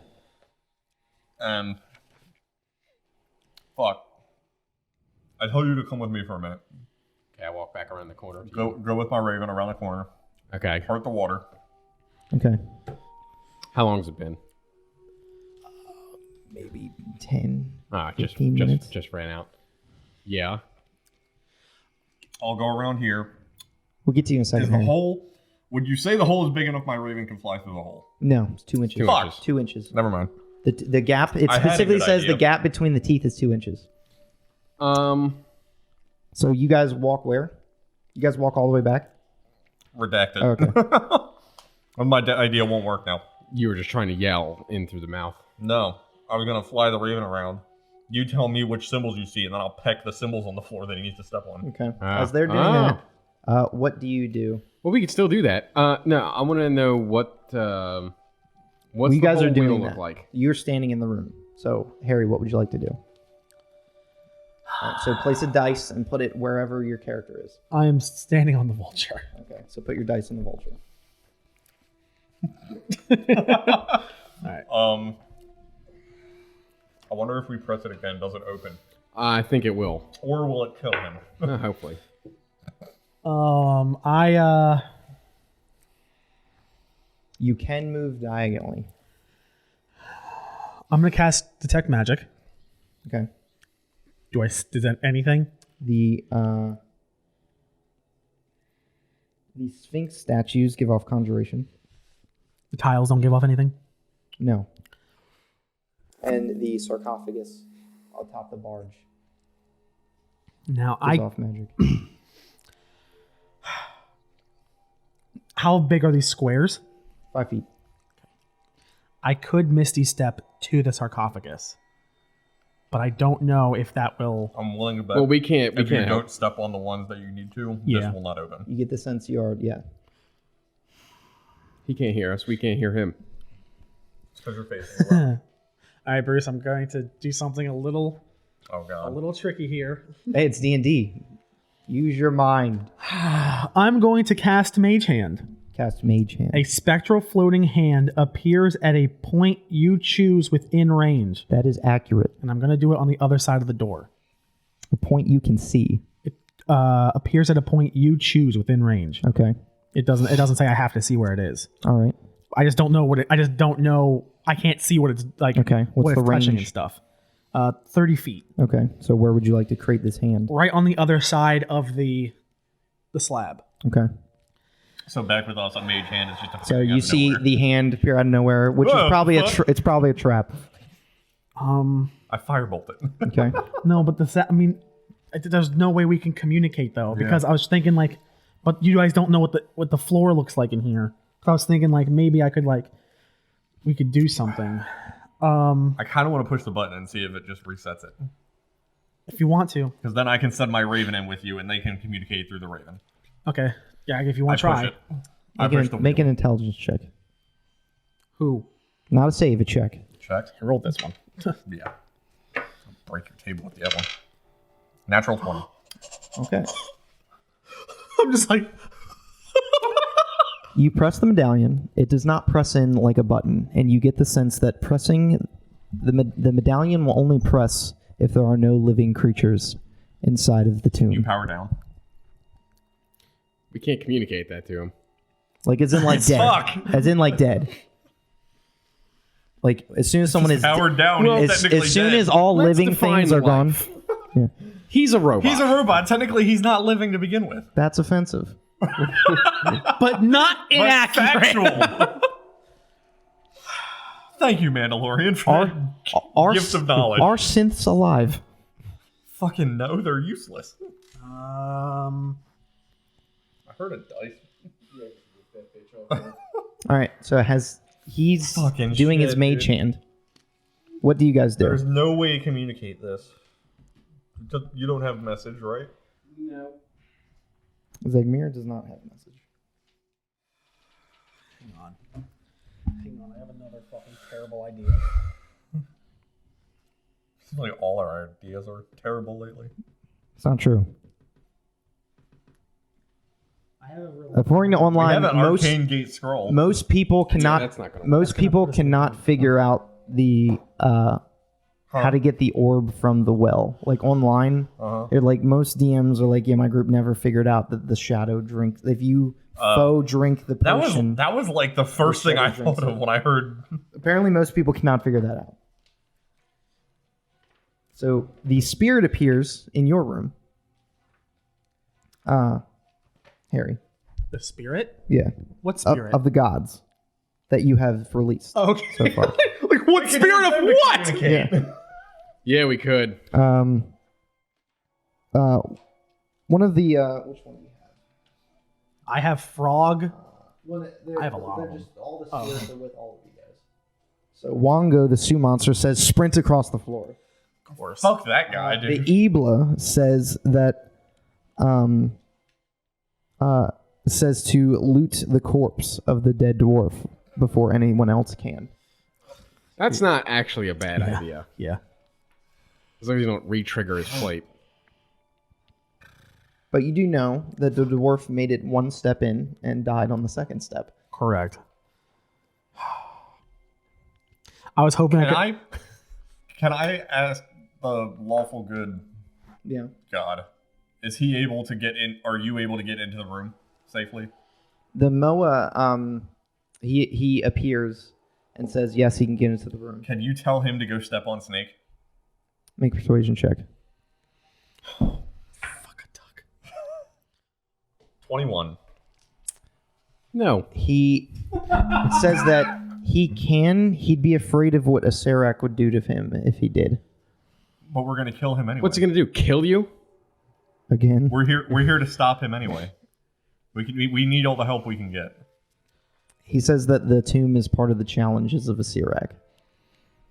Fuck. I told you to come with me for a minute. Okay, I walk back around the corner. to Go with my raven around the corner. you. Okay. Hurt the water. Okay. How long has it been? Maybe 10. Just 15 minutes. just ran out. Yeah. I'll go around here. We'll get to you in a Is second. the Harry. hole? Would you say the hole is big enough my raven can fly through the hole? No, it's 2 inches. 2 Fuck. inches. 2 inches. Never mind. The gap, it I had a specifically good says idea. the gap between the teeth is 2 inches. So you guys walk where? You guys walk all the way back? Redacted. Okay. Well, my idea won't work now. You were just trying to yell in through the mouth. No. I was going to fly the raven around. You tell me which symbols you see, and then I'll peck the symbols on the floor that he needs to step on. Okay. Ah. As they're doing that, what do you do? Well, we could still do that. No, I want to know what. What's you the guys whole are doing wheel that. look like? You're standing in the room. So, Harry, what would you like to do? All right, so place a dice and put it wherever your character is. I am standing on the vulture. Okay, so put your dice in the vulture. I wonder if we press it again, does it open? I think it will. Or will it kill him? Hopefully. You can move diagonally. I'm gonna cast Detect Magic. Okay. Does that anything? The Sphinx statues give off conjuration. The tiles don't give off anything. No. And the sarcophagus atop the barge Now gives off magic. How big are these squares? 5 feet. I could Misty Step to the sarcophagus, but I don't know if that will. I'm willing to bet. Well, we can't. We if you can't. don't step on the ones that you need to, Yeah. this will not open. You get the sense you are, yeah. He can't hear us. We can't hear him. It's because you're facing the left. All right, Bruce. I'm going to do something a little Oh god. tricky here. Hey, it's D&D. Use your mind. I'm going to cast Mage Hand. Cast Mage Hand. A spectral floating hand appears at a point you choose within range, That is accurate. and I'm going to do it on the other side of the door. A point you can see. It appears at a point you choose within range. Okay. It doesn't say I have to see where it is. All right. I just don't know what it. I just don't know. I can't see what it's like. Okay, what's what the it's touching range? and stuff. 30 feet, Okay. So where would you like to create this hand? right on the other side of the slab. Okay. So back with us on Mage Hand is just a So you see the hand appear out of nowhere, which Whoa, is probably fuck. it's probably a trap. I firebolt it. Okay. No, but there's no way we can communicate though, because I was thinking like, but you guys don't know what the floor looks like in here. So I was thinking like maybe I could we could do something. I kind of want to push the button and see if it just resets it. If you want to. Because then I can send my Raven in with you and they can communicate through the Raven. Okay. Yeah, if you want to I try. push it. I push the Make wheel. an intelligence check. Who? Not a save, a check. Check. I rolled this one. Yeah. I'll break your table with the other one. Natural 20. Okay. I'm just like, You press the medallion. It does not press in like a button, and you get the sense that pressing the medallion will only press if there are no living creatures inside of the You tomb. power down. We can't communicate that to him. Like as in like dead. Fuck. As in like dead. Like as soon as someone is Powered down. He's as technically soon dead. as all Let's living define things are gone. life. Yeah. He's a robot. He's a robot. Technically, he's not living to begin with. That's offensive. but not But inaccurate. factual. Thank you, Mandalorian, for that Our gift of knowledge. Are synths alive? Fucking no, they're useless. Um, I heard a dice. All right. So he's Fucking doing his shit, mage dude. hand. What do you guys do? There's no way to communicate this. You don't have message, right? Zegmir does not have a message. hang on, I have another fucking terrible idea. Seems like all our ideas are terrible lately. It's not true. I have a real. According to We online, have an most arcane gate scroll. most people cannot that's not gonna work. most people cannot figure out the how to get the orb from the well. Like online, they're like most DMs are like, yeah, my group never figured out that the shadow drink. If you faux drink the potion, that was like the first thing I thought of when I heard. apparently most people cannot figure that out. So the spirit appears in your room. Harry. The spirit? Yeah. What Of, spirit? of the gods that you have released okay. so far. Like what spirit of what? Yeah. Yeah, we could. One of the which one do you have? I have frog. I have a lot of them. All the spirits are with all of you guys. So Wongo, the Sioux monster, says sprint across the floor. Of course. Fuck that guy, The dude. Ebla says that says to loot the corpse of the dead dwarf before anyone else can. That's not actually a bad idea. Yeah. As long as you don't re-trigger his plate. But you do know that the dwarf made it one step in and died on the second step. Correct. I was hoping Can I ask the lawful good Yeah. God? Is he able to get in? Are you able to get into the room safely? The Moa, he appears and says, yes, he can get into the room. Can you tell him to go step on Snake? Make a persuasion check. fuck a duck. 21. No. He says that he'd be afraid of what a Serac would do to him if he did. But we're gonna kill him anyway. What's he gonna do? Kill you? Again. We're here to stop him anyway. We need all the help we can get. He says that the tomb is part of the challenges of a Serac.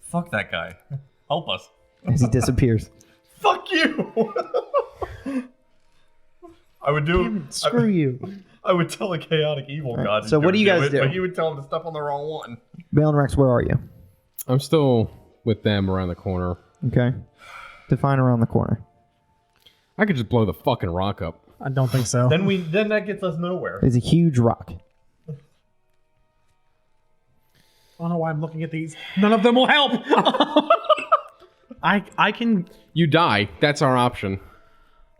Fuck that guy. Help us. As he disappears. Fuck you. I would do. Screw you. I would tell a chaotic evil god. to so what go do you guys it, do? But he would tell him to step on the wrong one. Bale and Rex, where are you? I'm still with them around the corner. Okay. Define around the corner. I could just blow the fucking rock up. I don't think so. Then that gets us nowhere. There's a huge rock. I don't know why I'm looking at these. None of them will help. I can. You die. That's our option.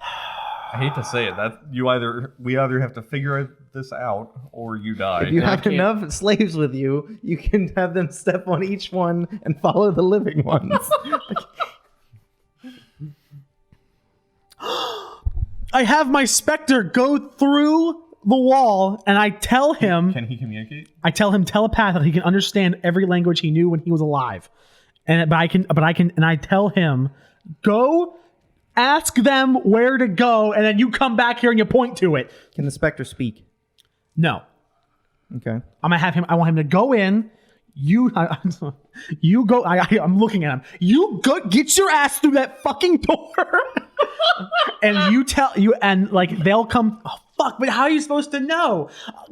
I hate to say it. That we either have to figure this out or you die. If you I have can't- enough slaves with you, you can have them step on each one and follow the living ones. I have my specter go through the wall, and I tell him. Can he communicate? I tell him telepathically he can understand every language he knew when he was alive, and I tell him, go ask them where to go, and then you come back here and you point to it. Can the specter speak? No, Okay. I'm gonna have him. I want him to go in. You go. I'm looking at him. You go. Get your ass through that fucking door, and you tell you and like they'll come. Oh, fuck! But how are you supposed to know?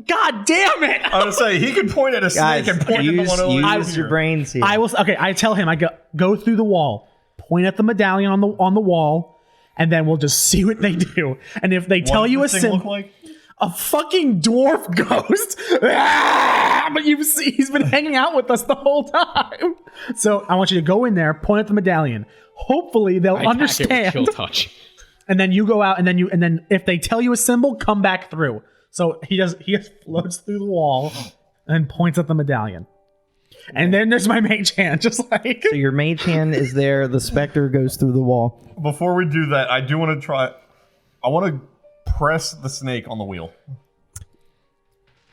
God damn it! I would say he can point at a Guys, snake and point at the one over use your here. brains here. I will. Okay, I tell him. I go through the wall, point at the medallion on the wall, and then we'll just see what they do. And if they tell What you a does this thing look symbol, like? a fucking dwarf ghost. Ah! But he's been hanging out with us the whole time. So I want you to go in there, point at the medallion. Hopefully they'll I attack it with understand. chill touch. And then you go out, and then if they tell you a symbol, come back through. So he just floats through the wall and points at the medallion. And then there's my mage hand, just like So your mage hand is there. The specter goes through the wall. Before we do that, I do want to try. I want to press the snake on the wheel.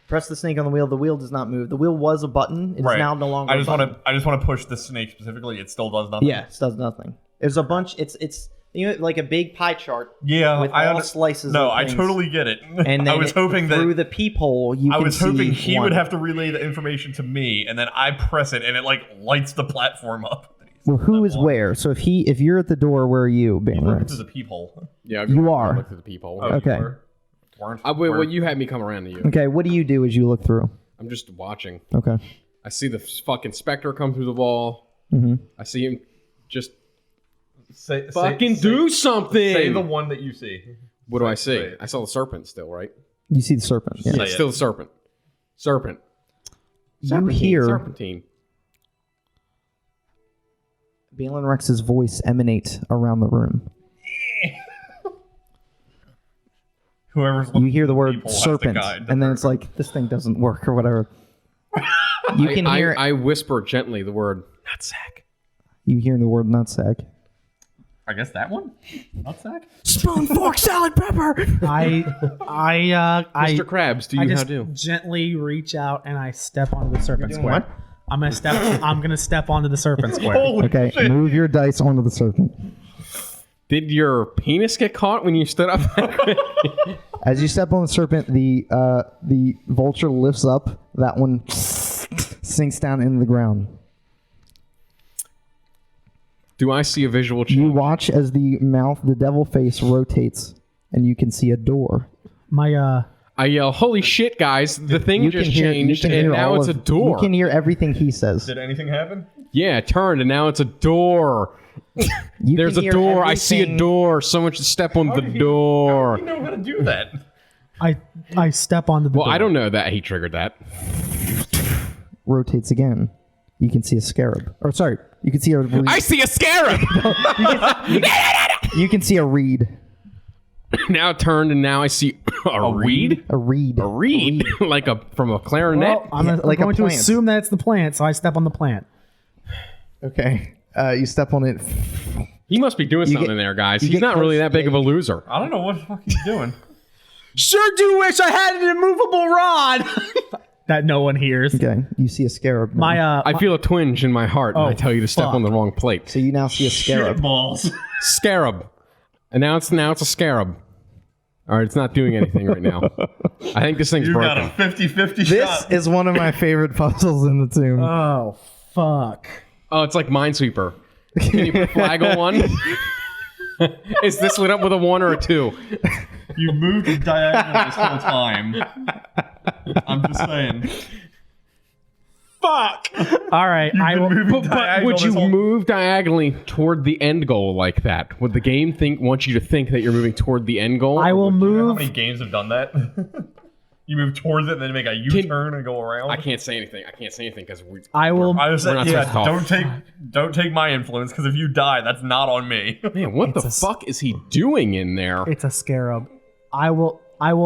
Press the snake on the wheel. The wheel does not move. The wheel was a button. It's Right. now no longer. I just a button. want to push the snake specifically. It still does nothing. Yes, does nothing. There's a bunch. It's like a big pie chart. Yeah, With I all slices. No, of I things. totally get it. And then I was hoping that through the peephole, you. I can was hoping see he one. would have to relay the information to me, and then I press it, and it like lights the platform up. Well, who is where? So if you're at the door, where are you, Look Banner? into the peephole. Yeah, You are. Look through the peephole. Okay. Well, you had me come around to you. Okay, what do you do as you look through? I'm just watching. Okay. I see the fucking specter come through the wall. Mm-hmm. I see him just Say, do something. Say the one that you see. What do I see? say it. I saw the serpent still, right? You see the serpent. Yeah. Say Yeah, it. still the serpent. Serpent. You hear Serpentine. Balin Rex's voice emanate around the room. Whoever's You looking hear the at word people has to serpent, guide the and then it's person. like, this thing doesn't work or whatever. You can hear I whisper gently the word nutsack. you hear the word nutsack. I guess that one? Nutsack? Spoon, fork, salad, pepper. Mr. Krabs, do I you how just do? gently reach out and I step onto the serpent doing square. what? I'm gonna step onto the serpent square. Holy Okay, shit. move your dice onto the serpent. Did your penis get caught when you stood up? As you step on the serpent, the vulture lifts up. That one sinks down into the ground. Do I see a visual change? You watch as the devil face rotates, and you can see a door. My I yell, "Holy shit, guys! The thing You just can hear, changed, you can and hear now all it's a of, door." You can hear everything he says. Did anything happen? Yeah, it turned, and now it's a door. You There's can a hear door. I see a everything- door. Someone should step on the door. You know how to do that. I step onto the Well, door. I don't know that he triggered that. Rotates again. You can see a scarab. Or sorry, you can see a reed. I see a scarab. You can see a reed. Now it turned, and now I see a reed. A reed. A reed, like from a clarinet. Well, I'm like a going to plant. assume that it's the plant, so I step on the plant. Okay. You step on it. He must be doing something get- there, guys. you He's get not really close that big to of a loser. I don't know what the fuck he's doing. Sure do wish I had an immovable rod that no one hears. Okay. You see a scarab. now. My I feel a twinge in my heart when I tell you to step fuck. on the wrong plate. So you now see a scarab. Balls. Scarab. And now it's a scarab. All right, it's not doing anything right now. I think this thing's You got broken. a 50-50 This shot. is one of my favorite puzzles in the tomb. oh fuck! Oh, it's like Minesweeper. Can you put flag on one? Is this lit up with a 1 or a 2? You moved diagonally this whole time. I'm just saying. Fuck! All right, I will. But would you move diagonally toward the end goal like that? Would the game want you to think that you're moving toward the end goal? I will How move. many games have done that? You move towards it and then make a U-turn and go around. I can't say anything. because we. I will. I was We're not saying, supposed to talk. don't take my influence because if you die, that's not on me. Man, what the fuck is he doing in there? It's a scarab. I will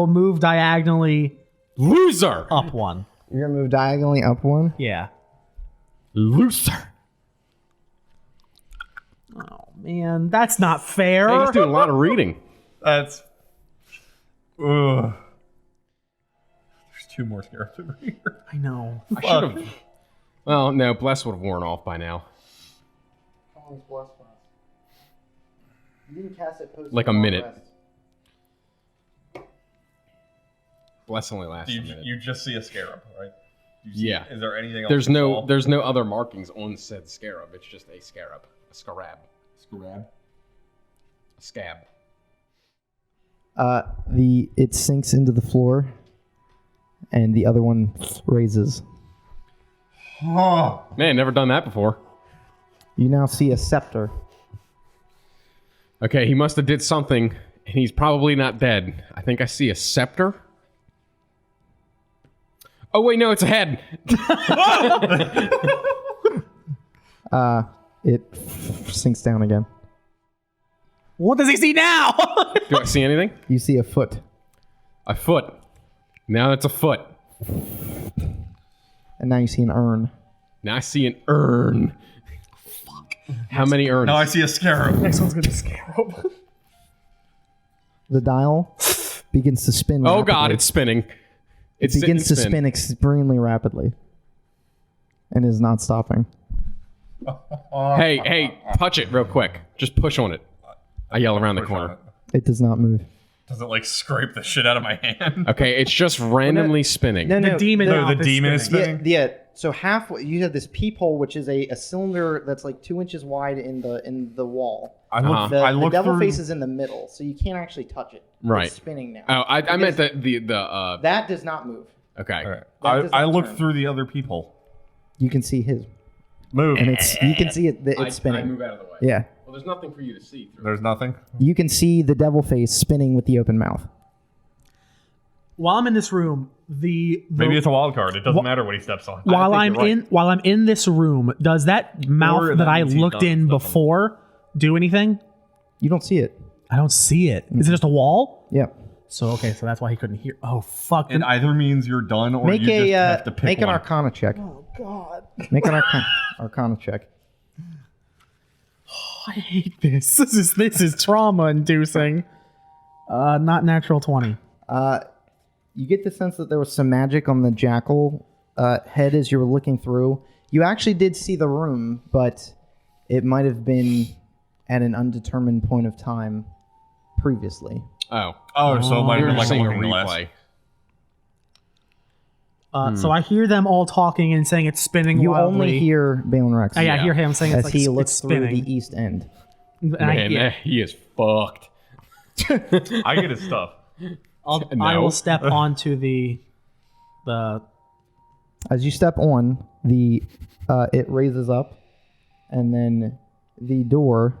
move diagonally Loser. up one. You're gonna move diagonally up one. Yeah. Loser. Oh man, that's not fair. Hey, he's doing a lot of reading. That's. Ugh. There's 2 more scarabs over here. I know. I should have. Well, no, Bless would have worn off by now. You didn't cast it post Like a minute. Bless only lasts a minute. You just see a scarab, right? You see, Yeah. Is there anything else? There's you no saw? other markings on said scarab. It's just a scarab. A scarab. Scarab. A scab. It sinks into the floor, and the other one raises. Oh. Man, never done that before. You now see a scepter. Okay, he must have did something, and he's probably not dead. I think I see a scepter. Oh wait, no, it's a head. It sinks down again. What does he see now? Do I see anything? You see a foot, A foot. Now it's a foot. and now you see an urn. Now I see an urn. Fuck. How many urns? Now I see a scarab. Next one's gonna be scarab. The dial begins to spin. Oh rapidly. god, it's spinning. It begins to spin extremely rapidly, and is not stopping. Hey, touch it real quick. Just push on it. I yell around the corner. It does not move. Does it like scrape the shit out of my hand? Okay, it's just randomly spinning. No, The demon. No, the mouth demon is spinning. spinning. Yeah. So halfway, you have this peephole, which is a cylinder that's like 2 inches wide in the wall. I look. Uh-huh. The devil face is in the middle, so you can't actually touch it. Right. It's spinning now. Oh, I meant the That does not move. okay. All right. That does I not look turn. through the other peephole. You can see his, Move. and you can see it. It's spinning. I move out of the way. Yeah. Well, there's nothing for you to see through. There's nothing. You can see the devil face spinning with the open mouth. While I'm in this room, the Maybe it's a wild card. It doesn't matter what he steps on. while think I'm you're right. while I'm in this room, does that mouth Or that that I means he's looked done in stuff. before do anything? You don't see it. I don't see it. Is it just a wall? Yep. So okay, so that's why he couldn't hear. Oh fuck! It either means you're done or Make you just have to a pick make an one. Arcana check. Oh god! Make an Arcana check. I hate this. This is trauma inducing. Not natural 20. You get the sense that there was some magic on the jackal head as you were looking through. You actually did see the room, but it might have been at an undetermined point of time previously. Oh, Oh, so it might you're have been like a seeing a looking glass. replay. So I hear them all talking and saying it's spinning You wildly. only hear Balin Rex Oh, yeah, I hear him saying it's as like he it's looks through spinning. the east end. And I Man, hear- he is fucked. I get his stuff. I No. will step onto the As you step on, it raises up and then the door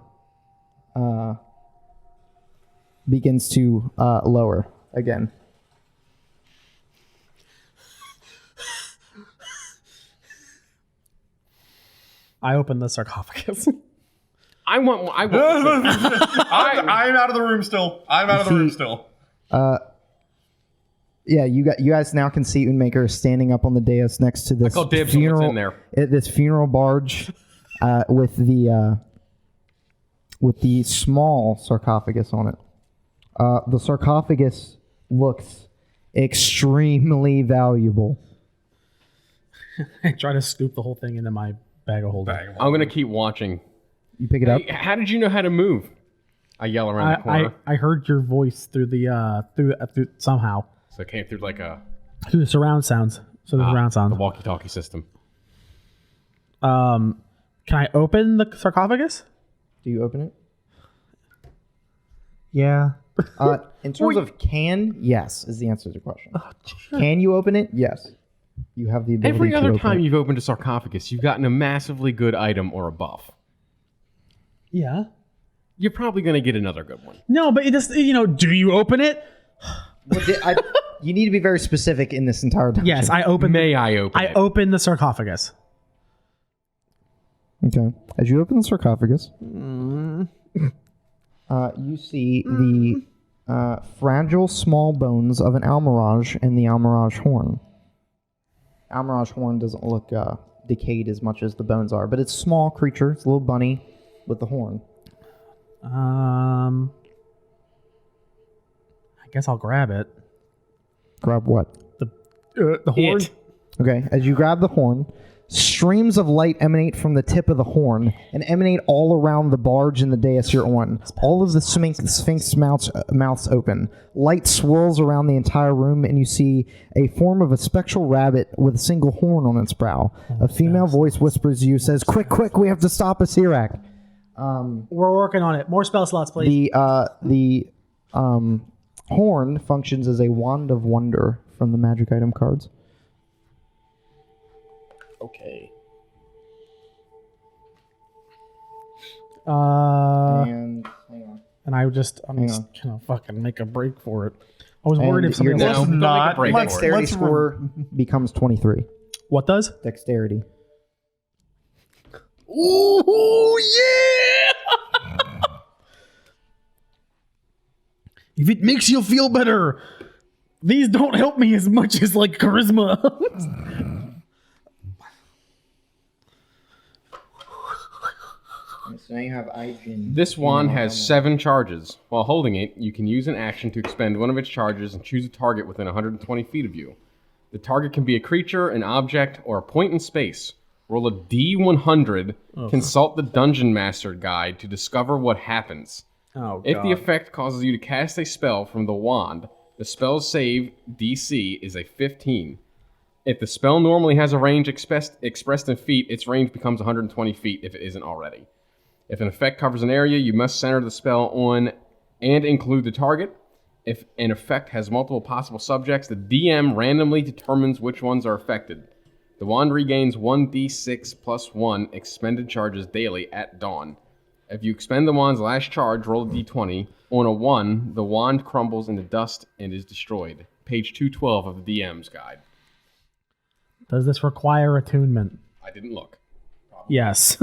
begins to lower again. I open the sarcophagus. I'm out of the room still. Yeah, you guys now can see Unmaker standing up on the dais next to this call dibs on what's in there. This funeral barge with the small sarcophagus on it. The sarcophagus looks extremely valuable. I try to scoop the whole thing into my bag of holding. I'm gonna keep watching. You pick it up. Hey, how did you know how to move? I yell around the corner. I heard your voice through the through somehow So it came through like through the surround sounds. So the surround sound. the walkie-talkie system. Can I open the sarcophagus? Do you open it? Yeah. In terms of yes, is the answer to the question. Can you open it? Yes. You have the ability Every to other open time it. you've opened a sarcophagus, you've gotten a massively good item or a buff. Yeah. You're probably gonna get another good one. No, but it just do you open it? You need to be very specific in this entire time. Yes, I open. I open I it? open the sarcophagus. Okay. As you open the sarcophagus, you see the fragile small bones of an almirage and the almirage horn. Almirage horn doesn't look decayed as much as the bones are, but it's a small creature. It's a little bunny with the horn. I guess I'll grab it. Grab what? The horn. Okay. As you grab the horn, streams of light emanate from the tip of the horn and emanate all around the barge and the dais you're on. All of the Sphinx mouths open. Light swirls around the entire room, and you see a form of a spectral rabbit with a single horn on its brow. A female voice whispers to you, says, "Quick, quick, we have to stop a Sirak." We're working on it. More spell slots, please. The horn functions as a wand of wonder from the magic item cards. Okay. And hang on. And I'm just gonna fucking make a break for it. I was worried And if somebody your else. not break let's- for it. Dexterity let's score becomes 23. What does? Dexterity. Ooh, yeah! If it makes you feel better, these don't help me as much as like charisma. So now you have Ijin. This wand has 7 charges. While holding it, you can use an action to expend one of its charges and choose a target within 120 feet of you. The target can be a creature, an object, or a point in space. Roll a D100, consult the Dungeon Master Guide to discover what happens. Oh, If the effect causes you to cast a spell from the wand, the spell's save DC is a 15. If the spell normally has a range expressed in feet, its range becomes 120 feet if it isn't already. If an effect covers an area, you must center the spell on and include the target. If an effect has multiple possible subjects, the DM randomly determines which ones are affected. The wand regains 1d6 plus 1 expended charges daily at dawn. If you expend the wand's last charge, roll a d20. On a 1, the wand crumbles into dust and is destroyed. Page 212 of the DM's guide. Does this require attunement? I didn't look. Yes.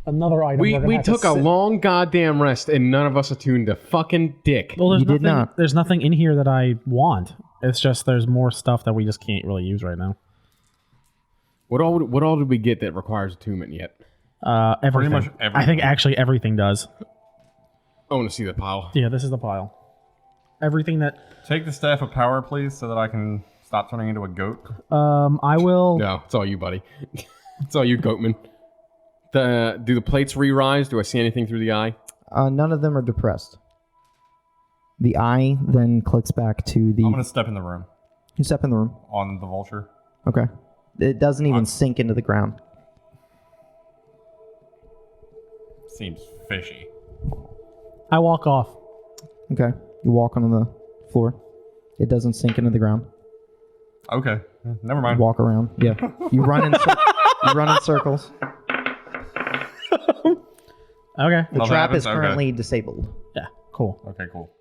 Another item. We took a long goddamn rest and none of us attuned a fucking dick. Well, there's You did nothing, not. There's nothing in here that I want. It's just there's more stuff that we just can't really use right now. What all did we get that requires attunement yet? Everything. much everything. I think actually everything does. I want to see the pile. Yeah, this is the pile. Everything that. Take the staff of power, please, so that I can stop turning into a goat. I will. No, it's all you, buddy. It's all you, Goatman. Do the plates re-rise? Do I see anything through the eye? None of them are depressed. The eye then clicks back to the... I'm gonna step in the room You step in the room. on the vulture. Okay. It doesn't even sink into the ground. Seems fishy. I walk off. Okay. You walk on the floor. It doesn't sink into the ground. Okay, never mind. Walk around. Yeah. You run in circles. Okay. The Nothing trap happens? is currently disabled. Yeah. Cool. Okay, cool.